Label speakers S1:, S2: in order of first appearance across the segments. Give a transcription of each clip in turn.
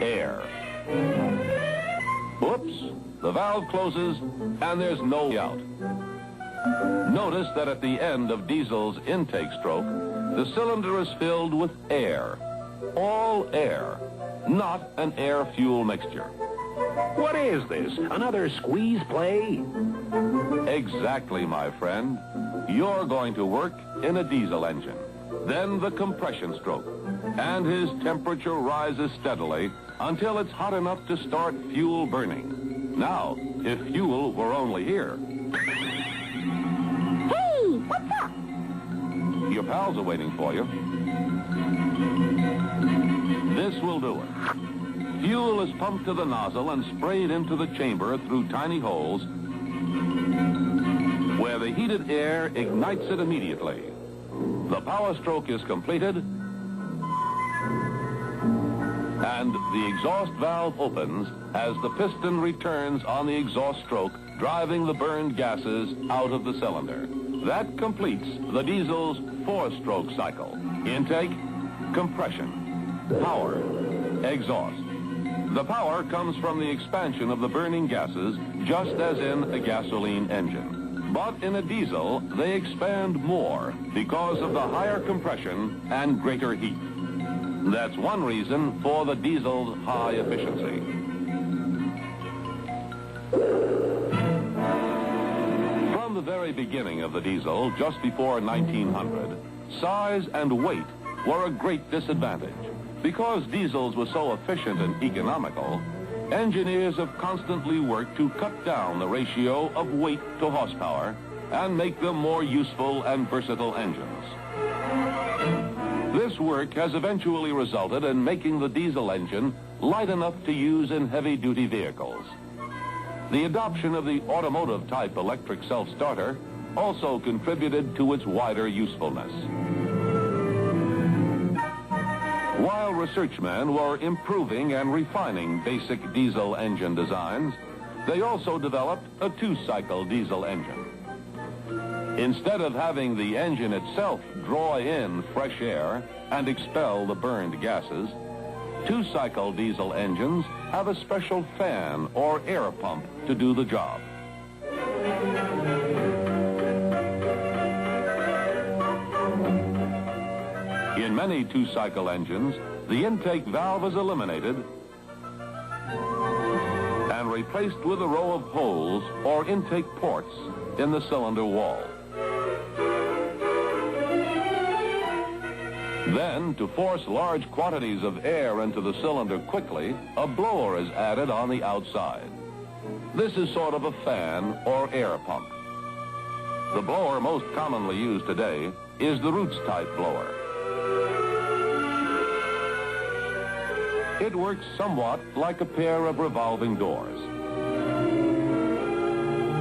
S1: air. Whoops, the valve closes and there's no out. Notice that at the end of diesel's intake stroke, the cylinder is filled with air. All air, not an air-fuel mixture.
S2: What is this? Another squeeze play?
S1: Exactly, my friend. You're going to work in a diesel engine. Then the compression stroke. And his temperature rises steadily until it's hot enough to start fuel burning. Now, if fuel were only here.
S3: Hey, what's up?
S1: Your pals are waiting for you. This will do it. Fuel is pumped to the nozzle and sprayed into the chamber through tiny holes where the heated air ignites it immediately. The power stroke is completed and the exhaust valve opens as the piston returns on the exhaust stroke, driving the burned gases out of the cylinder. That completes the diesel's four-stroke cycle. Intake, compression, power, exhaust. The power comes from the expansion of the burning gases, just as in a gasoline engine. But in a diesel, they expand more because of the higher compression and greater heat. That's one reason for the diesel's high efficiency. From the very beginning of the diesel, just before 1900, size and weight were a great disadvantage. Because diesels were so efficient and economical, engineers have constantly worked to cut down the ratio of weight to horsepower and make them more useful and versatile engines. This work has eventually resulted in making the diesel engine light enough to use in heavy-duty vehicles. The adoption of the automotive-type electric self-starter also contributed to its wider usefulness. While researchmen were improving and refining basic diesel engine designs, they also developed a two-cycle diesel engine. Instead of having the engine itself draw in fresh air and expel the burned gases, two-cycle diesel engines have a special fan or air pump to do the job. In many two-cycle engines, the intake valve is eliminated and replaced with a row of holes or intake ports in the cylinder wall. Then, to force large quantities of air into the cylinder quickly, a blower is added on the outside. This is sort of a fan or air pump. The blower most commonly used today is the Roots-type blower. It works somewhat like a pair of revolving doors.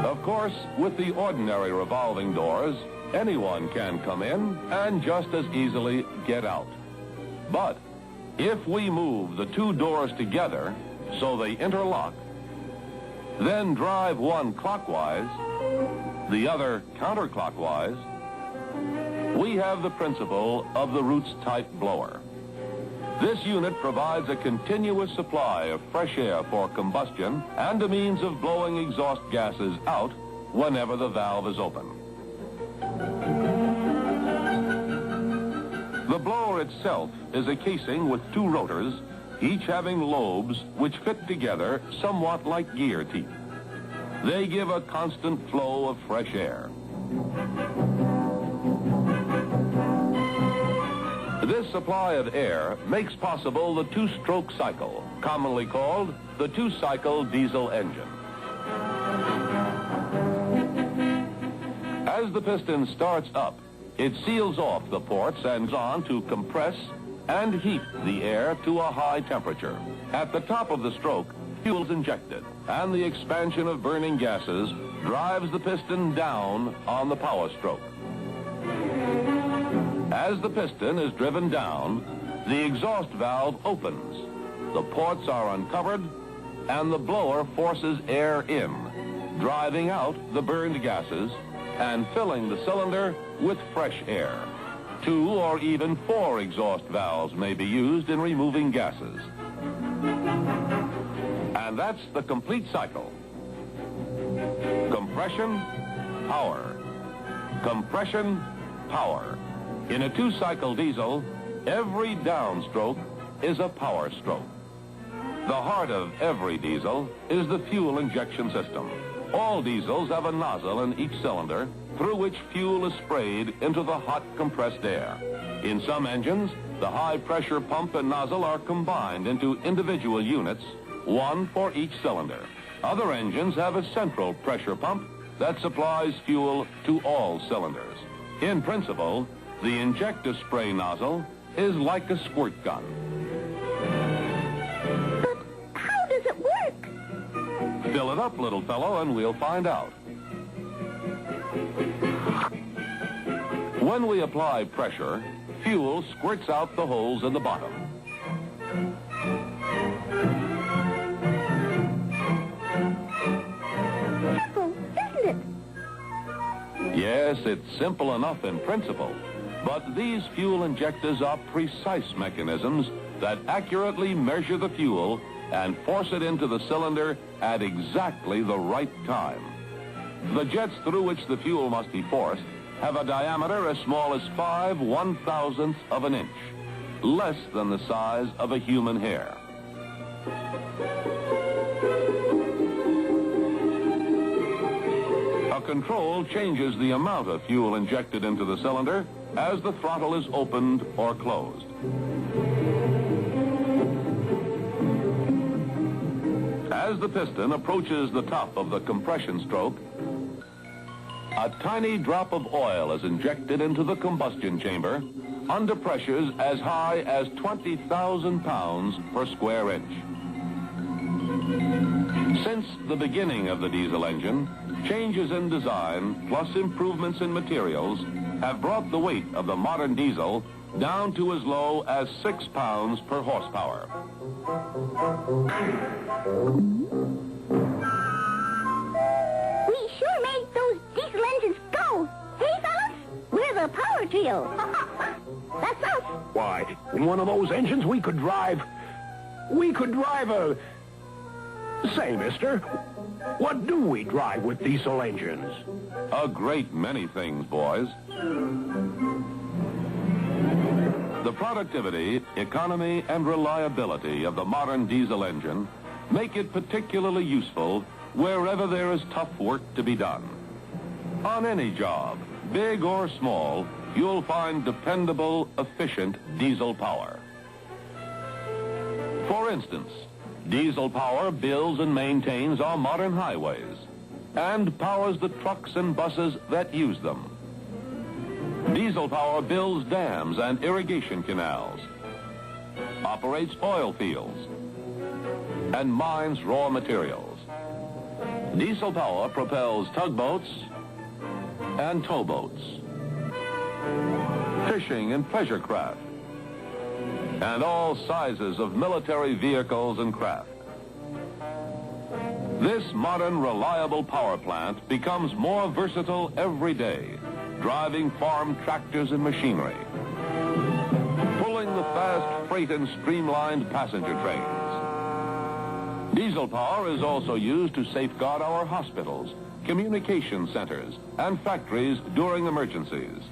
S1: Of course, with the ordinary revolving doors, anyone can come in and just as easily get out. But if we move the two doors together so they interlock, then drive one clockwise, the other counterclockwise, we have the principle of the Roots-type blower. This unit provides a continuous supply of fresh air for combustion and a means of blowing exhaust gases out whenever the valve is open. The blower itself is a casing with two rotors, each having lobes which fit together somewhat like gear teeth. They give a constant flow of fresh air. This supply of air makes possible the two-stroke cycle, commonly called the two-cycle diesel engine. As the piston starts up, it seals off the ports and goes on to compress and heat the air to a high temperature. At the top of the stroke, fuel is injected, and the expansion of burning gases drives the piston down on the power stroke. As the piston is driven down, the exhaust valve opens. The ports are uncovered, and the blower forces air in, driving out the burned gases and filling the cylinder with fresh air. 2 or even 4 exhaust valves may be used in removing gases. And that's the complete cycle. Compression, power. Compression, power. In a two-cycle diesel, every downstroke is a power stroke. The heart of every diesel is the fuel injection system. All diesels have a nozzle in each cylinder through which fuel is sprayed into the hot compressed air. In some engines, the high-pressure pump and nozzle are combined into individual units, one for each cylinder. Other engines have a central pressure pump that supplies fuel to all cylinders. In principle, the injector spray nozzle is like a squirt gun.
S3: But how does it work?
S1: Fill it up, little fellow, and we'll find out. When we apply pressure, fuel squirts out the holes in the bottom.
S3: Simple, isn't it?
S1: Yes, it's simple enough in principle, but these fuel injectors are precise mechanisms that accurately measure the fuel and force it into the cylinder at exactly the right time. The jets through which the fuel must be forced have a diameter as small as 5/1000th of an inch, less than the size of a human hair. A control changes the amount of fuel injected into the cylinder as the throttle is opened or closed. As the piston approaches the top of the compression stroke, a tiny drop of oil is injected into the combustion chamber under pressures as high as 20,000 pounds per square inch. Since the beginning of the diesel engine, changes in design plus improvements in materials have brought the weight of the modern diesel down to as low as 6 pounds per horsepower.
S3: We sure made those diesel engines go. Hey, fellas, we're the power trio. That's us.
S2: Why, in one of those engines we could drive a... Say, mister, what do we drive with diesel engines?
S1: A great many things, boys. The productivity, economy, and reliability of the modern diesel engine make it particularly useful wherever there is tough work to be done. On any job, big or small, you'll find dependable, efficient diesel power. For instance, diesel power builds and maintains our modern highways and powers the trucks and buses that use them. Diesel power builds dams and irrigation canals, operates oil fields, and mines raw materials. Diesel power propels tugboats and towboats, fishing and pleasure craft, and all sizes of military vehicles and craft. This modern, reliable power plant becomes more versatile every day, driving farm tractors and machinery, pulling the fast freight and streamlined passenger trains. Diesel power is also used to safeguard our hospitals, communication centers, and factories during emergencies.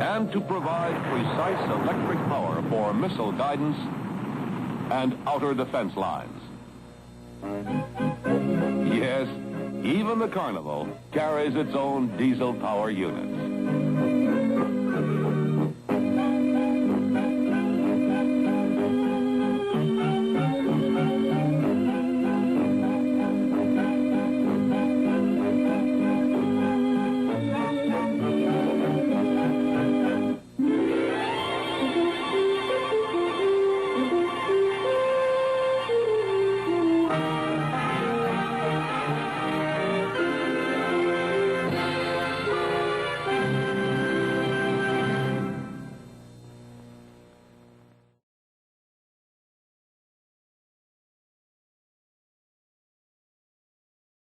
S1: And to provide precise electric power for missile guidance and outer defense lines. Yes, even the Carnival carries its own diesel power units.